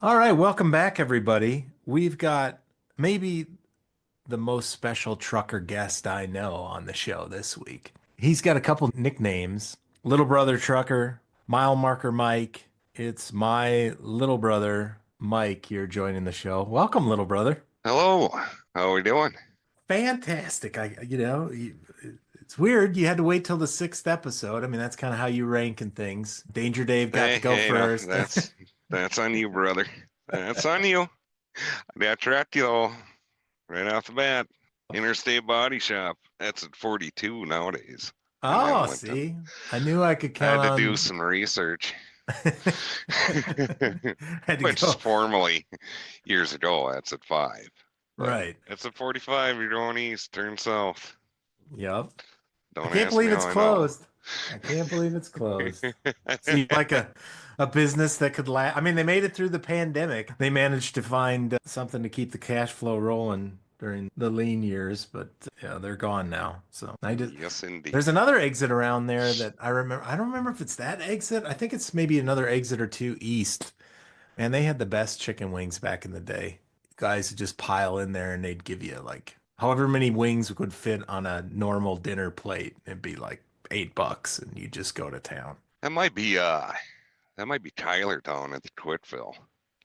All right, welcome back, everybody. We've got maybe the most special trucker guest I know on the show this week. He's got a couple nicknames: Little Brother Trucker, Mile Marker Mike. It's my little brother, Mike, you're joining the show. Welcome, little brother. Hello, how are we doing? Fantastic. It's weird. You had to wait till the sixth episode. I mean, that's kind of how you rank and things. Danger Dave got to Hey, go hey, no, first. that's on you, brother. That's on you. That tracked you though, right off the bat. Interstate Body Shop. That's at 42 nowadays in Oh, Hamilton. see, I knew I could I count had to do on. some research, Had to which is go. formally years ago. That's at 5, but Right. it's at 45. You're going east, turn south. Yep. I Don't can't ask me believe how it's I know. closed. I can't believe it's closed. Seemed like a business that could last. I mean, they made it through the pandemic. They managed to find something to keep the cash flow rolling during the lean years, but yeah, they're gone now. So I just Yes, there's indeed. another exit around there that I remember. I don't remember if it's that exit. I think it's maybe another exit or two east. Man, they had the best chicken wings back in the day. Guys would just pile in there and they'd give you like however many wings would fit on a normal dinner plate. It'd be like $8 and you just go to town. That might be Tyler down at the Twitville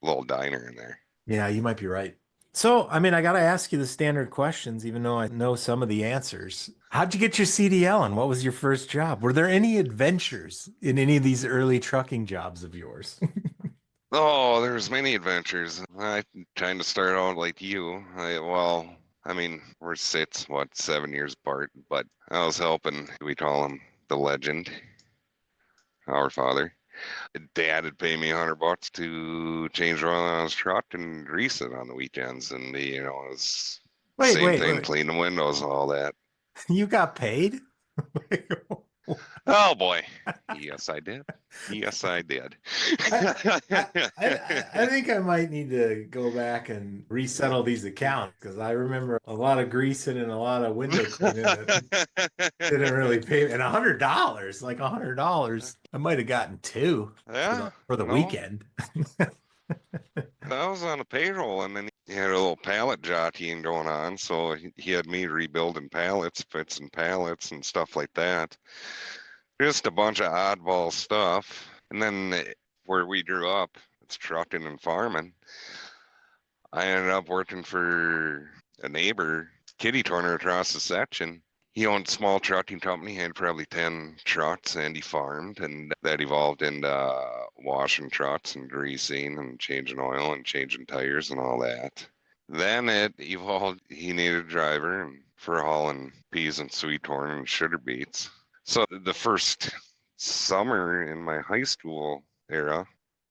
little diner in there. Yeah, you might be right. So, I mean, I got to ask you the standard questions, even though I know some of the answers. How'd you get your CDL and what was your first job? Were there any adventures in any of these early trucking jobs of yours? Oh, there's many adventures. I kind of start out like you. I mean, we're 7 years apart, but I was helping, we call him the legend, our father. Dad would pay me $100 to change oil on his truck and grease it on the weekends. And, it was Wait, same wait, thing, wait. clean the windows and all that. You got paid? Oh boy. Yes, I did. Yes, I did. I, I think I might need to go back and resettle these accounts because I remember a lot of greasing and a lot of window cleaning that didn't really pay. And $100, like $100, I might have gotten two for Yeah, the no, weekend. I was on a payroll, and then he had a little pallet jockeying going on, so he had me rebuilding pallets, fixing pallets, and stuff like that. Just a bunch of oddball stuff. And then where we grew up, it's trucking and farming. I ended up working for a neighbor, kitty corner across the section. He owned a small trucking company, had probably 10 trucks, and he farmed, and that evolved into washing trucks and greasing and changing oil and changing tires and all that. Then it evolved, he needed a driver and for hauling peas and sweet corn and sugar beets. So the first summer in my high school era,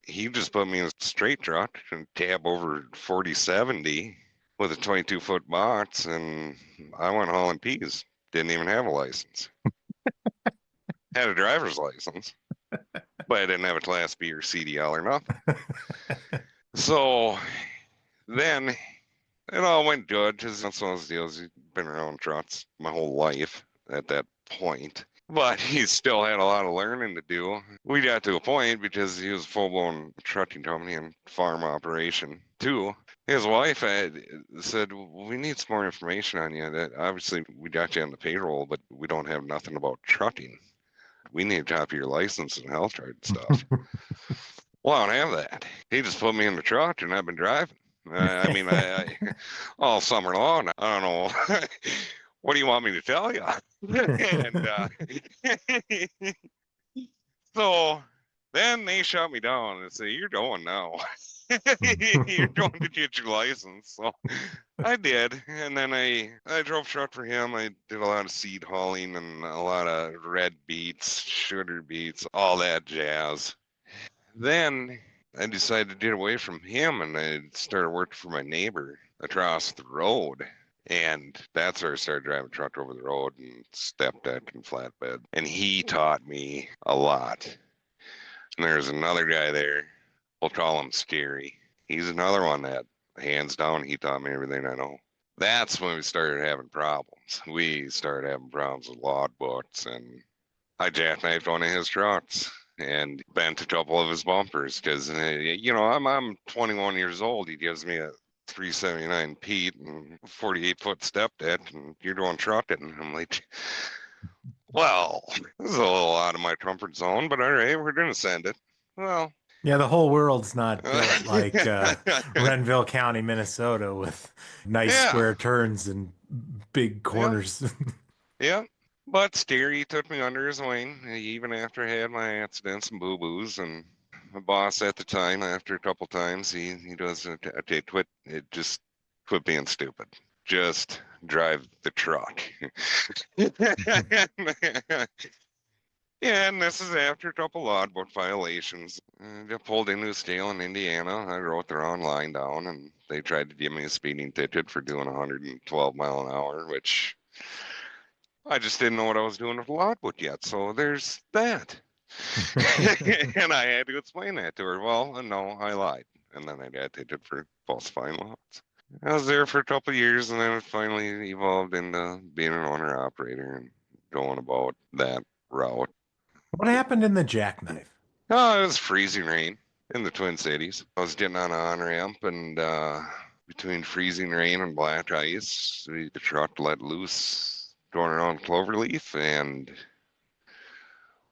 he just put me in a straight truck and cab over 4070 with a 22-foot box, and I went hauling peas. Didn't even have a license. Had a driver's license, but I didn't have a Class B or CDL or nothing. So then it all went good because that's one of those deals. He's been around trucks my whole life at that point. But he still had a lot of learning to do. We got to a point because he was a full-blown trucking company and farm operation too. His wife had said, "We need some more information on you. That obviously we got you on the payroll, but we don't have nothing about trucking. We need a copy of your license and health card stuff." Well, I don't have that. He just put me in the truck and I've been driving. I mean, I all summer long. I don't know. What do you want me to tell you? And so then they shut me down and say, "You're going now. You're going to get your license." So I did, and then I drove truck for him. I did a lot of seed hauling and a lot of red beets, sugar beets, all that jazz. Then I decided to get away from him and I started working for my neighbor across the road. And that's where I started driving truck over the road and step deck and flatbed. And he taught me a lot. And there's another guy there. We'll call him Scary. He's another one that, hands down, he taught me everything I know. That's when we started having problems. We started having problems with log books, and I jackknifed one of his trucks. and bent a couple of his bumpers because I'm 21 years old. He gives me a 379 Pete and 48-foot step deck, and you're doing trucking. And I'm like, well, this is a little out of my comfort zone, but all right, we're gonna send it. Well, Yeah, the whole world's not built like yeah, Renville County, Minnesota, with nice yeah, square turns and big corners. yeah. But Steery took me under his wing, even after I had my accidents and boo-boos. And my boss at the time, after a couple times, he does, okay, quit being stupid. Just drive the truck. Yeah, and this is after a couple logbook violations. Got pulled into a scale in Indiana. I wrote their wrong line down, and they tried to give me a speeding ticket for doing 112 mile an hour, which I just didn't know what I was doing with the logbook yet. So there's that. And I had to explain that to her. Well, no, I lied. And then I got ticket for falsifying lots. I was there for a couple of years, and then it finally evolved into being an owner operator and going about that route. What happened in the jackknife? Oh, it was freezing rain in the Twin Cities. I was getting on an on-ramp, and between freezing rain and black ice, the truck let loose going around Cloverleaf, and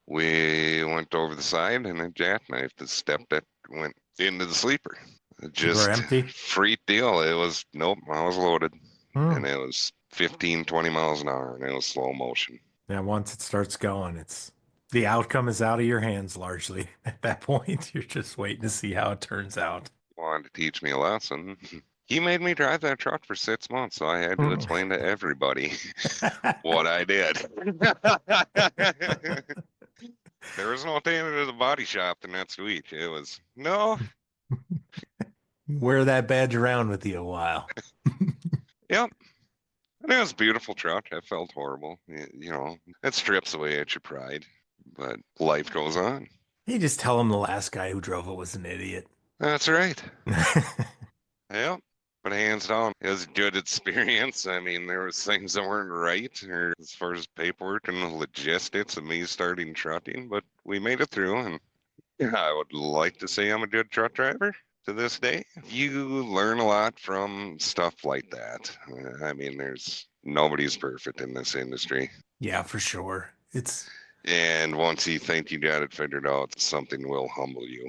we went over the side and a jackknife the step that went into the sleeper. You were Just empty? free deal. It was, nope, I was loaded, Hmm. and it was 15, 20 miles an hour, and it was slow motion. Yeah, once it starts going, it's the outcome is out of your hands largely. At that point, you're just waiting to see how it turns out. Wanted to teach me a lesson. He made me drive that truck for 6 months, so I had to Hmm. explain to everybody what I did. There was no taking it to the body shop the next week. It was, no, Wear that badge around with you a while. yep. And it was a beautiful truck. I felt horrible. It strips away at your pride, but life goes on. You just tell him the last guy who drove it was an idiot. That's right. Yep. But hands down, it was a good experience. I mean, there was things that weren't right or as far as paperwork and the logistics of me starting trucking, but we made it through. And I would like to say I'm a good truck driver to this day. You learn a lot from stuff like that. I mean, there's nobody's perfect in this industry. Yeah, for sure. It's And once you think you got it figured out, something will humble you.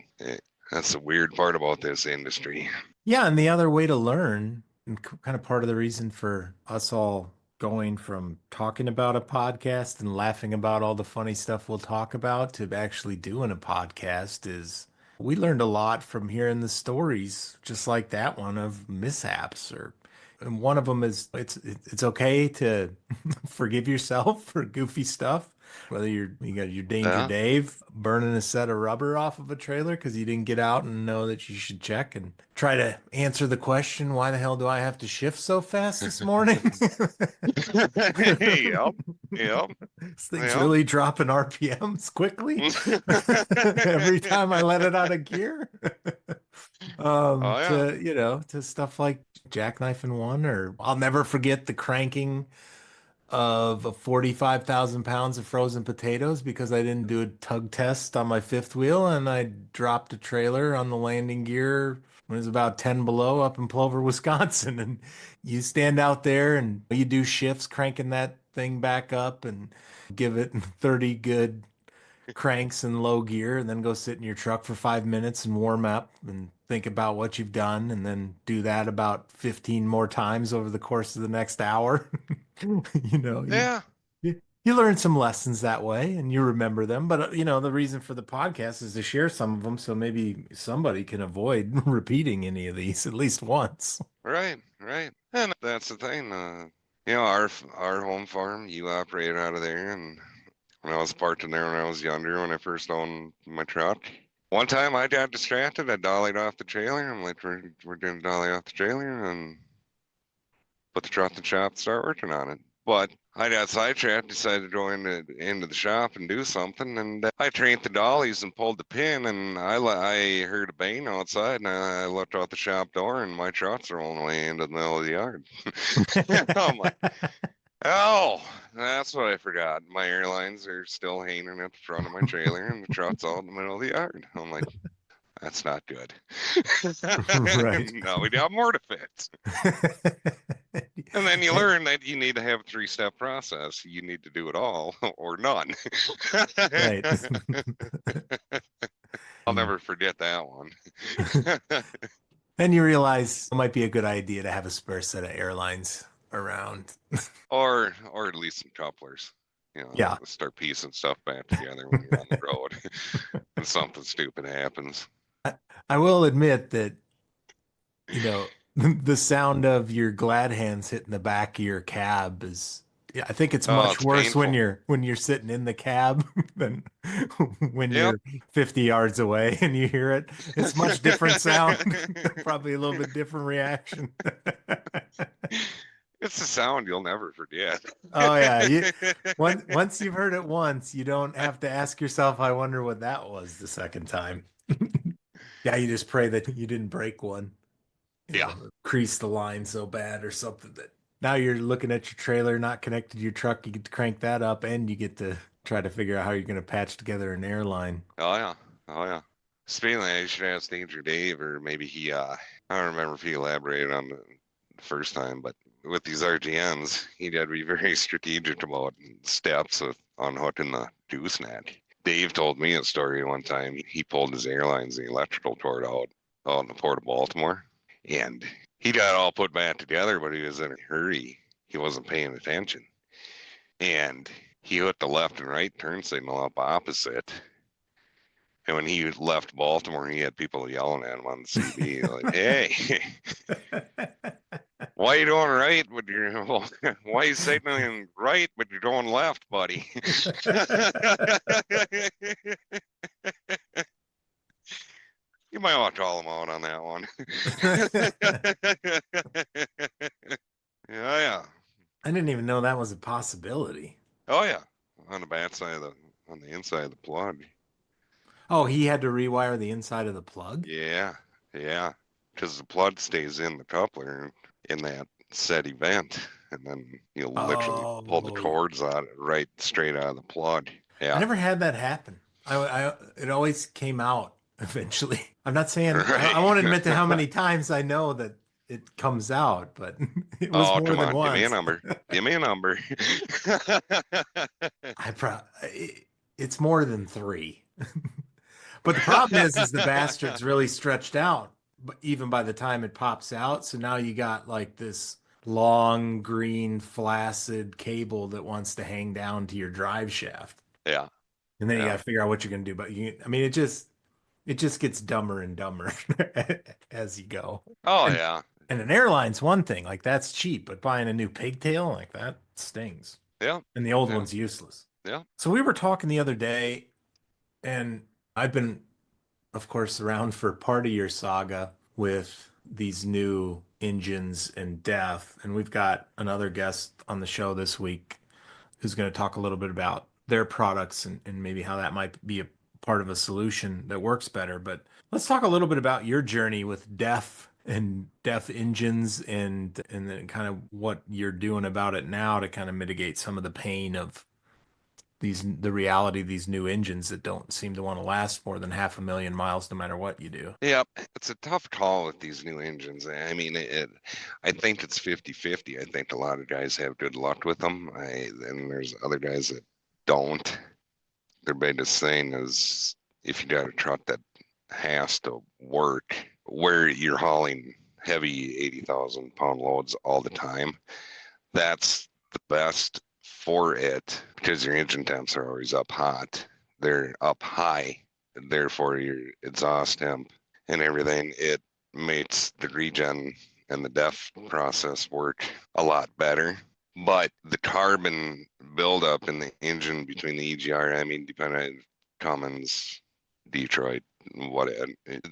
That's the weird part about this industry. Yeah, and the other way to learn, and kind of part of the reason for us all going from talking about a podcast and laughing about all the funny stuff we'll talk about to actually doing a podcast is we learned a lot from hearing the stories, just like that one of mishaps or and one of them is it's okay to forgive yourself for goofy stuff. Whether you got your Danger Yeah. Dave burning a set of rubber off of a trailer because you didn't get out and know that you should check and try to answer the question, why the hell do I have to shift so fast this morning? Yep. Yep. This thing's Yep. really dropping RPMs quickly every time I let it out of gear. Oh yeah. To stuff like jackknifing one, or I'll never forget the cranking of 45,000 pounds of frozen potatoes because I didn't do a tug test on my fifth wheel and I dropped a trailer on the landing gear when it was about 10 below up in Plover, Wisconsin. And you stand out there and you do shifts cranking that thing back up and give it 30 good cranks in low gear and then go sit in your truck for 5 minutes and warm up and think about what you've done and then do that about 15 more times over the course of the next hour. You know, Yeah. you learn some lessons that way and you remember them. But the reason for the podcast is to share some of them so maybe somebody can avoid repeating any of these at least once. Right. Right. And that's the thing. Our home farm, you operate out of there, and when I was parked in there when I was younger, when I first owned my truck. One time I got distracted. I dollied off the trailer. I'm like, we're doing dolly off the trailer and put the truck in the shop and start working on it. But I got sidetracked, decided to go into the shop and do something, and I trained the dollies and pulled the pin, and I heard a bang outside, and I looked out the shop door, and my truck's rolling away into the middle of the yard. I'm like, Oh, that's what I forgot. My airlines are still hanging at the front of my trailer, and the truck's all in the middle of the yard. I'm like, that's not good. Right. No, we got more to fix. And then you learn that you need to have a three-step process. You need to do it all or none. Right. I'll never forget that one. Then you realize it might be a good idea to have a spare set of airlines around. Or at least some couplers. You know, Yeah. start piecing stuff back together when you're on the road and something stupid happens. I will admit that, the sound of your glad hands hitting the back of your cab is, yeah, I think it's Oh, much it's worse when painful. you're sitting in the cab than when Yep. you're 50 yards away and you hear it. It's much different sound, probably a little bit different reaction. It's a sound you'll never forget. Oh yeah, once you've heard it once, you don't have to ask yourself, I wonder what that was the second time. Yeah, you just pray that you didn't break one, Yeah. crease the line so bad or something that now you're looking at your trailer not connected to your truck. You get to crank that up and you get to try to figure out how you're going to patch together an airline. Oh yeah. Oh yeah. Speaking of that, you should ask Danger Dave, or maybe I don't remember if he elaborated on the first time, but with these RGMs, he had to be very strategic about steps with unhooking the gooseneck. Dave told me a story one time. He pulled his airlines, the electrical tore it out in the port of Baltimore, and he got it all put back together, but he was in a hurry. He wasn't paying attention, and he hooked the left and right turn signal up opposite. And when he left Baltimore, he had people yelling at him on the CB, like, "Hey, why are you doing right? But you're why are you signaling right, but you're going left, buddy?" You might want to call him out on that one. Yeah, yeah. I didn't even know that was a possibility. Oh yeah. On the bad side of on the inside of the plug. Oh, he had to rewire the inside of the plug? Yeah, yeah. Because the plug stays in the coupler in that set event, and then you'll literally pull the Oh, cords out right straight out of the plug. I Yeah. never had that happen. It always came out eventually. I'm not saying I Right. won't admit to how many times I know that it comes out, but it was Oh, more come than on. Give me a once. number. Give me a number. I pro it's more than three. But the problem is the bastard's really stretched out, but even by the time it pops out. So now you got like this long, green, flaccid cable that wants to hang down to your drive shaft. Yeah. And then you got Yeah. to figure out what you're going to do. But I mean, it just gets dumber and dumber as you go. Oh, And yeah. and an airline's one thing, like that's cheap, but buying a new pigtail like that stings. Yeah. And the old Yeah. one's useless. Yeah. So we were talking the other day, and I've been, of course, around for part of your saga with these new engines and DEF, and we've got another guest on the show this week who's going to talk a little bit about their products and maybe how that might be a part of a solution that works better. But let's talk a little bit about your journey with DEF and DEF engines and then kind of what you're doing about it now to kind of mitigate some of the pain of the reality of these new engines that don't seem to want to last more than 500,000 miles no matter what you do. Yep. It's a tough call with these new engines. I mean, I think it's 50-50. I think a lot of guys have good luck with them. And there's other guys that don't. Their biggest thing is if you got a truck that has to work where you're hauling heavy 80,000 pound loads all the time, that's the best for it because your engine temps are always up hot. They're up high, and therefore your exhaust temp and everything, it makes the regen and the def process work a lot better. But the carbon buildup in the engine between the EGR, I mean, depending on Cummins, Detroit, what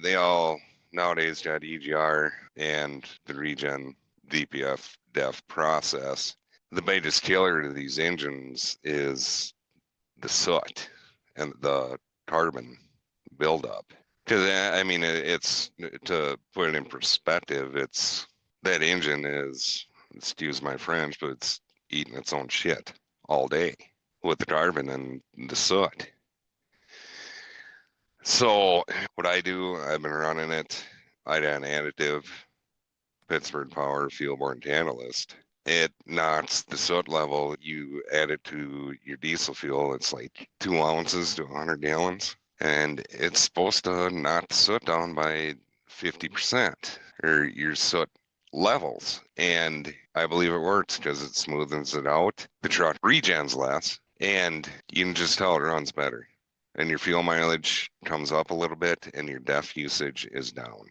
they all nowadays got EGR and the regen DPF def process. The biggest killer to these engines is the soot and the carbon buildup. Because I mean, it's to put it in perspective. It's that engine is, excuse my French, but it's eating its own shit all day with the carbon and the soot. So what I do, I've been running it. I got an additive, Pittsburgh Power Fuel-Borne Catalyst. It knocks the soot level. You add it to your diesel fuel. It's like 2 ounces to 100 gallons. And it's supposed to knock the soot down by 50%, or your soot levels. And I believe it works because it smoothens it out. The truck regens less, and you can just tell it runs better. And your fuel mileage comes up a little bit, and your DEF usage is down.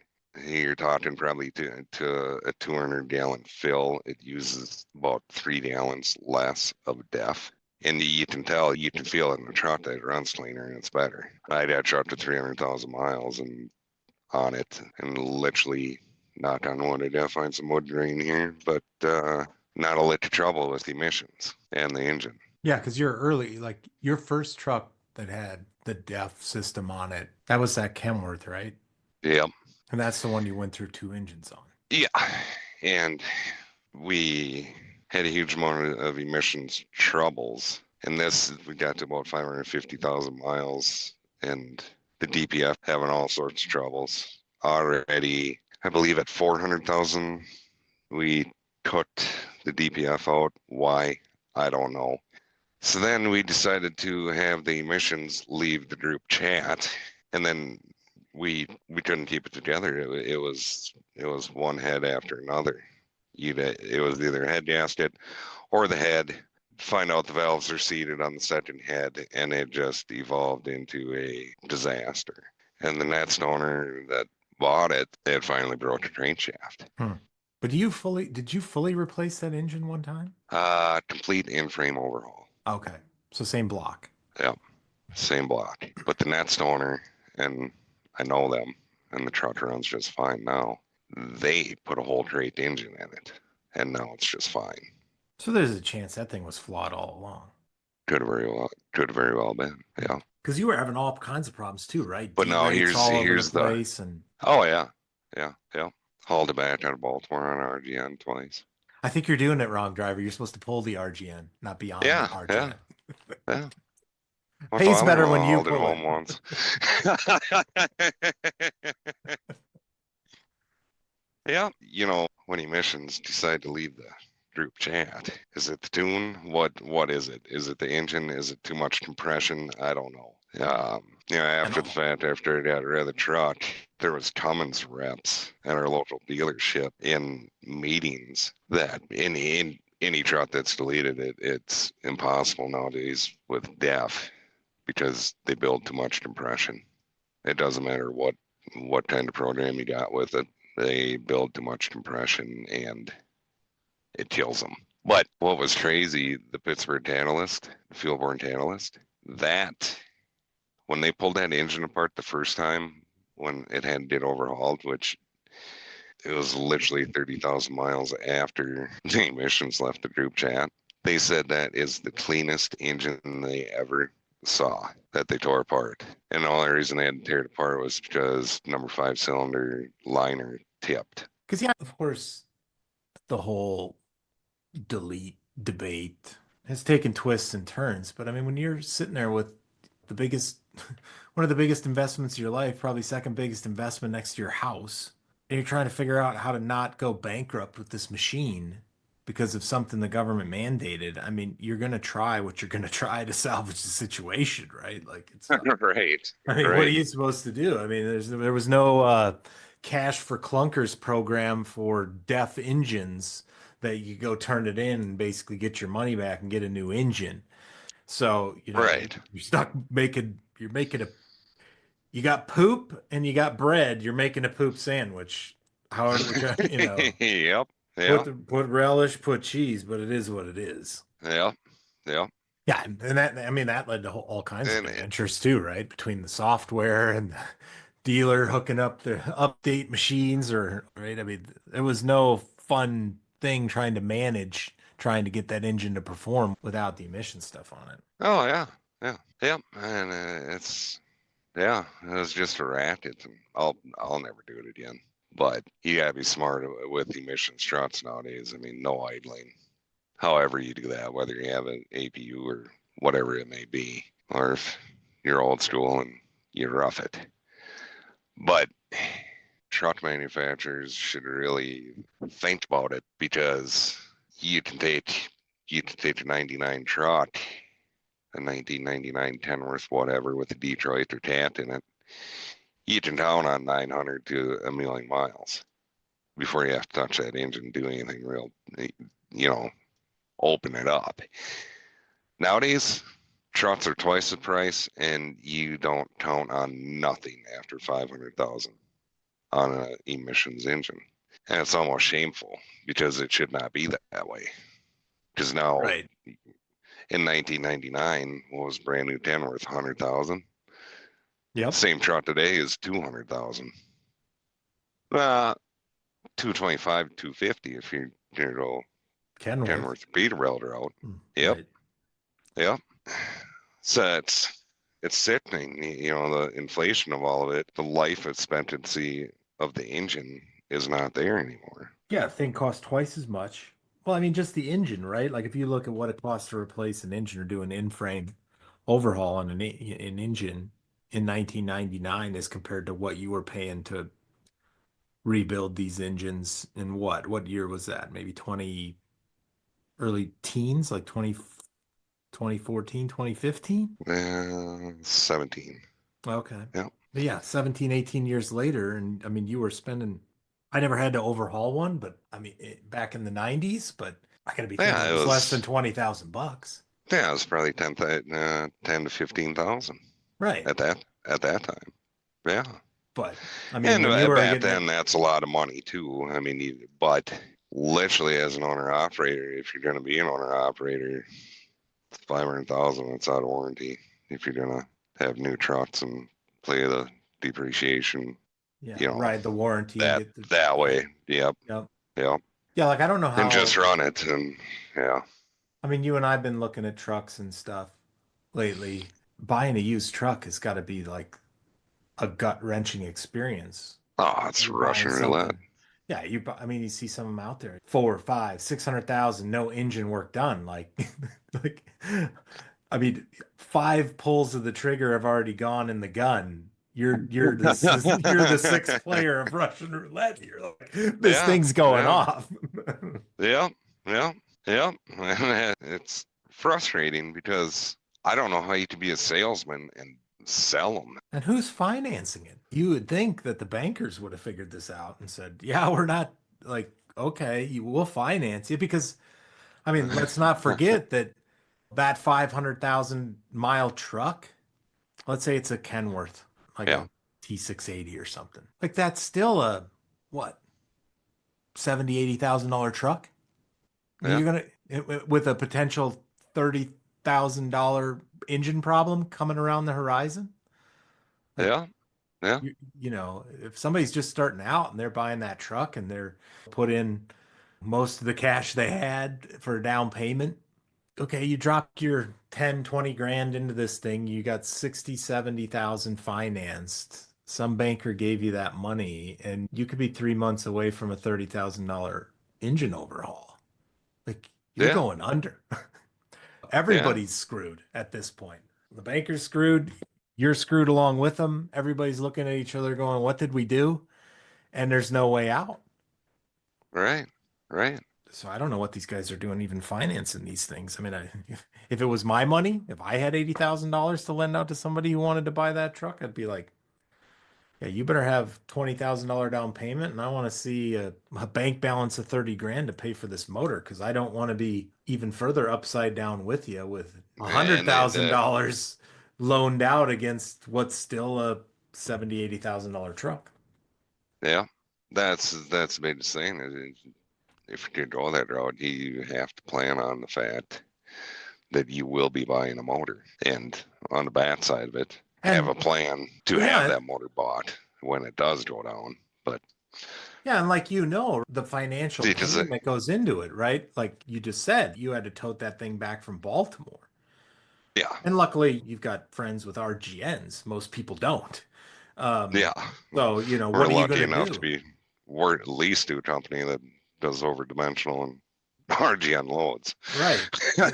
You're talking probably to a 200-gallon fill, it uses about 3 gallons less of DEF. And you can tell, you can feel it in the truck that it runs cleaner and it's better. I had that truck to 300,000 miles and on it, and literally, knock on wood, I did find some wood grain here, but not a lick of trouble with the emissions and the engine. Yeah, because you're early, like your first truck that had the DEF system on it, that was that Kenworth, right? Yeah, And that's the one you went through two engines on. yeah, and we had a huge amount of emissions troubles. And this, we got to about 550,000 miles, and the DPF having all sorts of troubles. Already, I believe at 400,000, we cut the DPF out. Why? I don't know. So then we decided to have the emissions leave the group chat, and then we couldn't keep it together. It was one head after another. It was either head gasket or the head. Find out the valves are seated on the second head, and it just evolved into a disaster. And the next owner that bought it, it finally broke the crankshaft. Hmm. But did you fully replace that engine one time? Complete in-frame overhaul. Okay. So same block. Yep, same block. But the next owner, and I know them, and the truck runs just fine now. They put a whole crate engine in it, and now it's just fine. So there's a chance that thing was flawed all along. Could have very well been. Yeah. Because you were having all kinds of problems too, right? But no, D-rates here's all over the here's the place. And oh yeah. Yeah, yeah. Hauled it back out of Baltimore on RGN twice. I think you're doing it wrong, driver. You're supposed to pull the RGN, not be on the Yeah, yeah, RGN. yeah. Once in a Pays while, I better when you hauled it pull it. home once. Yeah, when emissions decide to leave the group chat, is it the tune? What is it? Is it the engine? Is it too much compression? I don't know. And After the all. fact, after I got rid of the truck, there was Cummins reps at our local dealership in meetings that in any truck that's deleted, it's impossible nowadays with DEF because they build too much compression. It doesn't matter what kind of program you got with it. They build too much compression and it kills them. But what was crazy, the Pittsburgh Catalyst, the Fuel-Borne Catalyst, that when they pulled that engine apart the first time, when it had to get overhauled, which it was literally 30,000 miles after the emissions left the group chat, they said that is the cleanest engine they ever saw that they tore apart. And the only reason they had to tear it apart was because number 5 cylinder liner tipped. Because, yeah, of course, the whole delete debate has taken twists and turns. But I mean, when you're sitting there with the biggest, one of the biggest investments of your life, probably second biggest investment next to your house, and you're trying to figure out how to not go bankrupt with this machine because of something the government mandated, I mean, you're going to try what you're going to try to salvage the situation, right? Like it's, Right, I mean, what are right. you supposed to do? I mean, there was no cash for clunkers program for deaf engines that you go turn it in and basically get your money back and get a new engine. So, Right. you're stuck you're making you got poop and you got bread. You're making a poop sandwich. However, Yep. put Yeah. put relish, put cheese, but it is what it is. Yeah. Yeah. Yeah, and that I mean that led to all kinds of And adventures too, right? Between the software and the dealer hooking up the update machines, or right. I mean, there was no fun thing trying to manage trying to get that engine to perform without the emission stuff on it. oh yeah. Yeah. Yep. And yeah, it was just a racket. And I'll never do it again. But you gotta be smart with emissions trucks nowadays. I mean, no idling. however you do that, whether you have an APU or whatever it may be, or if you're old school and you rough it. But truck manufacturers should really think about it because you can take a 99 truck, a 1999 Kenworth, whatever, with a Detroit or Cat in it. You can count on 900 to a million miles before you have to touch that engine, do anything real, you know, open it up. Nowadays, trucks are twice the price, and you don't count on nothing after 500,000 on an emissions engine. And it's almost shameful because it should not be that way. Because now Right. in 1999, what was brand new 10 worth 100,000? Yep. Same truck today is 200,000. Uh, 225, 250 if you go Kenworth. Kenworth Peterbilt route. Yep, Right. yep. So it's sickening, the inflation of all of it, the life expectancy of the engine is not there anymore. Yeah, thing costs twice as much. Well, I mean, just the engine, right? Like if you look at what it costs to replace an engine or do an in-frame overhaul on an engine in 1999 as compared to what you were paying to rebuild these engines in what year was that? Maybe 20 early teens, like 2014, 2015? 17. Okay. Yep. But yeah, 17, 18 years later, and I mean, you were spending, I never had to overhaul one, but I mean, back in the 90s, but I gotta be thinking Yeah, it it was less than was. 20,000 bucks. Yeah, it was probably 10 to 15,000 Right. at that time. Yeah, But I mean, and when you were back getting then it, that's a lot of money too. I mean, but literally as an owner operator, if you're going to be an owner operator, 500,000, it's out of warranty. If you're going to have new trucks and play the depreciation, yeah, you know, ride the warranty and that get the, that yeah, way. Yep, yep. yep. Yeah, like I don't know And just how, run it, and yeah, I mean, you and I've been looking at trucks and stuff lately. Buying a used truck has got to be like a gut-wrenching experience. oh, it's You're buying Russian roulette. something. Yeah, I mean, you see some of them out there, 4, 5, 600,000, no engine work done. Like, like, I mean, 5 pulls of the trigger have already gone in the gun. You're the sixth player of Russian roulette here. Like, this Yeah, thing's going yeah. off. Yeah, yeah, yeah. And it's frustrating because I don't know how you can be a salesman and sell them. And who's financing it? You would think that the bankers would have figured this out and said, "Yeah, we're not like okay, we'll finance you because." I mean, let's not forget that that 500,000 mile truck, let's say it's a Kenworth, like Yeah, a T680 or something. Like that's still a what, 70, $80,000 truck? yeah, You're gonna with a potential $30,000 engine problem coming around the horizon? Like yeah, yeah, if somebody's just starting out and they're buying that truck and they're put in most of the cash they had for a down payment, okay, you dropped your 10, 20 grand into this thing, you got 60, 70,000 financed. Some banker gave you that money, and you could be 3 months away from a $30,000 engine overhaul. Like you're yeah, going under. yeah. Everybody's screwed at this point. The banker's screwed. You're screwed along with them. Everybody's looking at each other going, what did we do? And there's no way out. Right, right. So I don't know what these guys are doing, even financing these things. I mean, if it was my money, if I had $80,000 to lend out to somebody who wanted to buy that truck, I'd be like, yeah, you better have $20,000 down payment, and I want to see a bank balance of 30 grand to pay for this motor because I don't want to be even further upside down with you with a hundred And they, thousand dollars loaned out against what's still a 70, $80,000 truck. yeah, that's the biggest thing. If you could go that route, you have to plan on the fact that you will be buying a motor, and on the bad side of it, have a And plan to have yeah, that motor bought when it does go down. But yeah, and like the financial because pain that goes into it, right? Like you just said, you had to tote that thing back from Baltimore. yeah, And luckily, you've got friends with RGNs. Most people don't. Um, yeah, so, we're what are you going lucky to enough to do? be we're at least to a company that does over dimensional and RG unloads. Right.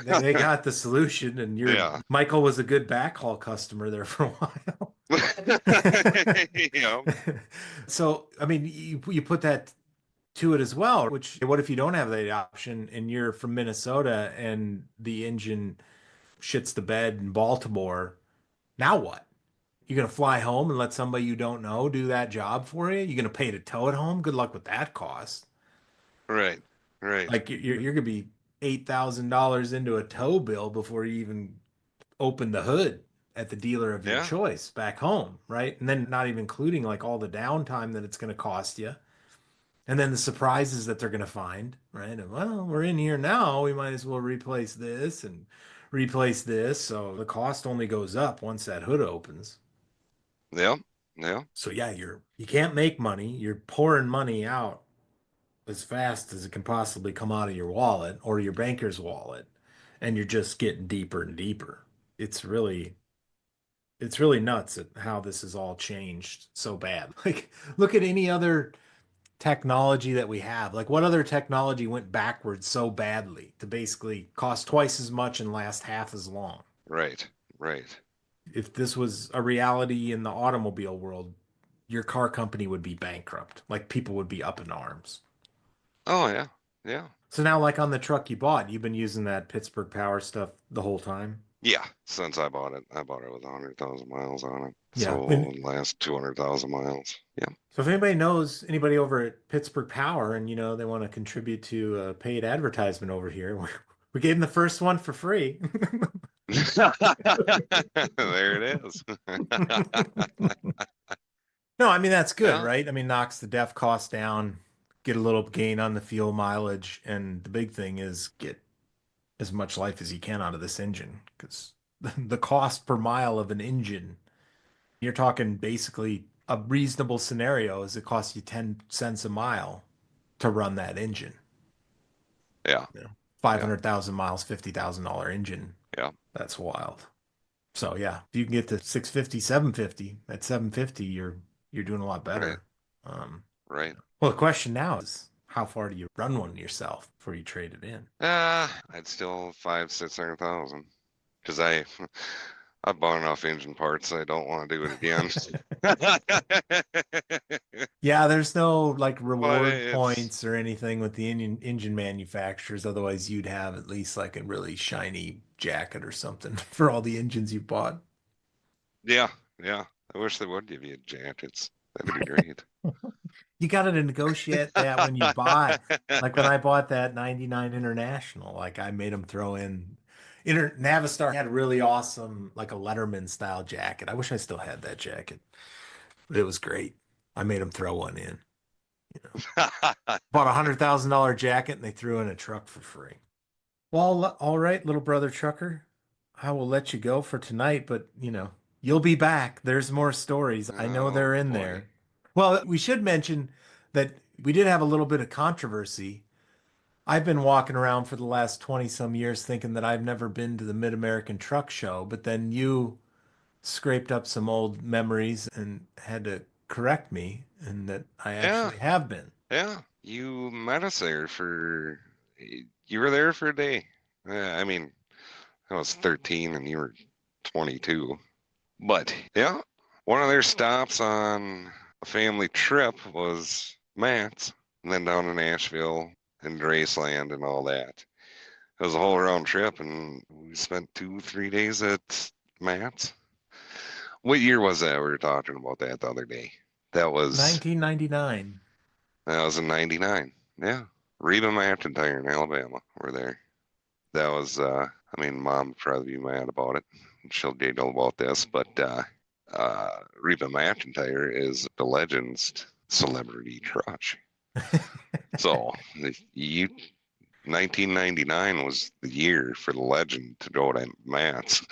They got the solution, and your Yeah. Michael was a good backhaul customer there for a while. Yeah. So, I mean, you put that to it as well, which what if you don't have that option and you're from Minnesota and the engine shits the bed in Baltimore? Now what? You're gonna fly home and let somebody you don't know do that job for you? You're gonna pay to tow it home? Good luck with that cost. Right. Right. Like you're gonna be $8,000 into a tow bill before you even open the hood at the dealer of your Yeah. choice back home, right? And then not even including like all the downtime that it's gonna cost you. And then the surprises that they're gonna find, right? And well, we're in here now, we might as well replace this and replace this. So the cost only goes up once that hood opens. Yeah. Yeah. So yeah, you can't make money. You're pouring money out as fast as it can possibly come out of your wallet or your banker's wallet, and you're just getting deeper and deeper. It's really it's really nuts at how this has all changed so bad. Like look at any other technology that we have. Like what other technology went backwards so badly to basically cost twice as much and last half as long? Right. Right. If this was a reality in the automobile world, your car company would be bankrupt. Like people would be up in arms. Oh yeah. Yeah. So now, like on the truck you bought, you've been using that Pittsburgh Power stuff the whole time. Yeah. Since I bought it with 100,000 miles on it. Yeah. So last 200,000 miles. Yeah. So if anybody knows anybody over at Pittsburgh Power and they want to contribute to a paid advertisement over here, we gave them the first one for free. There it is. No, I mean that's good, Yeah. right? I mean knocks the def cost down, get a little gain on the fuel mileage, and the big thing is get as much life as you can out of this engine because the cost per mile of an engine, you're talking basically a reasonable scenario is it costs you 10 cents a mile to run that engine. Yeah. You know, Yeah. 500,000 miles, $50,000 engine. Yeah. That's wild. So yeah, if you can get to 650, 750, at 750, you're doing a lot Right. better. Um, Right. well, the question now is how far do you run one yourself before you trade it in? I'd still five, 600,000. Because I bought enough engine parts. I don't want to do it again. Yeah, there's no like But reward it's points or anything with the engine manufacturers. Otherwise, you'd have at least like a really shiny jacket or something for all the engines you bought. yeah, yeah. I wish they would give you jackets. That'd be great. You got to negotiate that when you buy. Like when I bought that 99 International, like I made them throw in. Navistar had a really awesome, like a Letterman style jacket. I wish I still had that jacket, but it was great. I made them throw one in. You know, bought $100,000 jacket and they threw in a truck for free. Well, all right, little brother trucker. I will let you go for tonight, but you'll be back. There's more stories. I know Oh they're in boy. there. Well, we should mention that we did have a little bit of controversy. I've been walking around for the last 20 some years thinking that I've never been to the Mid-American Truck Show, but then you scraped up some old memories and had to correct me and that I Yeah, actually have been. yeah. You met us there for. You were there for a day. I mean, I was 13 and you were 22. But yeah, one of their stops on a family trip was Matt's, and then down to Nashville and Graceland and all that. It was a whole round trip, and we spent 2, 3 days at Matt's. What year was that? We were talking about that the other day. That was 1999. that was in '99. Yeah, Reba McIntyre in Alabama. We're there. That was. I mean, Mom would probably be mad about it. She'll giggle about this, but Reba McIntyre is the Legends celebrity crush. So you 1999 was the year for the legend to go to Matt's.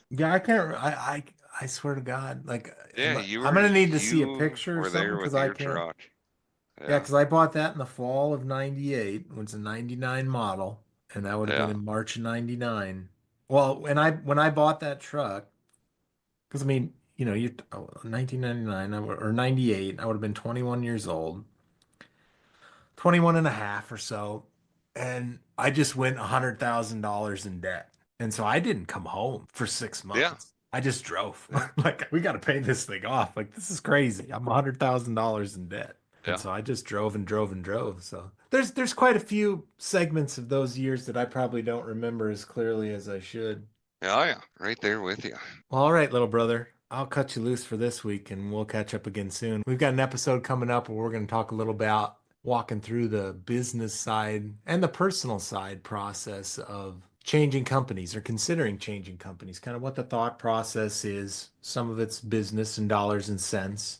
Yeah, I can't. I swear to God, like, Yeah, I'm gonna need to see a you picture or were something there because with I your can't. truck. Yeah, Yeah, because I bought that in the fall of '98. It was a '99 model, and that would have been yeah, in March of '99. Well, when I bought that truck, because I mean, 1999 or '98, I would have been 21 years old. 21 and a half or so. And I just went $100,000 in debt. And so I didn't come home for six Yeah, months. I just drove. yeah, Like, we got to pay this thing off. Like, this is crazy. I'm $100,000 in debt. And yeah, so I just drove and drove and drove. So there's quite a few segments of those years that I probably don't remember as clearly as I should. yeah, yeah. Right there with you. Well, all right, little brother. I'll cut you loose for this week and we'll catch up again soon. We've got an episode coming up where we're going to talk a little about walking through the business side and the personal side process of changing companies or considering changing companies, kind of what the thought process is. Some of it's business and dollars and cents.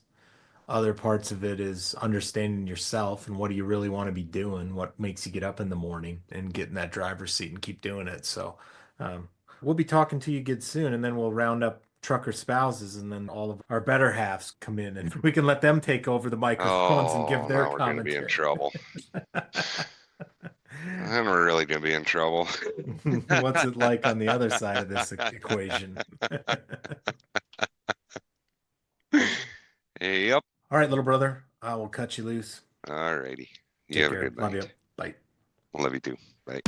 Other parts of it is understanding yourself and what do you really want to be doing, what makes you get up in the morning and get in that driver's seat and keep doing it. So, um, we'll be talking to you again soon, and then we'll round up trucker spouses, and then all of our better halves come in, and we can let them take over the microphones and give Oh, their now we're gonna be in commentary. trouble. Then we're really gonna be in trouble. What's it like on the other side of this equation? Yep. All right, little brother, I will cut you loose. Alrighty. You Take have a care. good Love you. night. Bye. Love you too. Bye.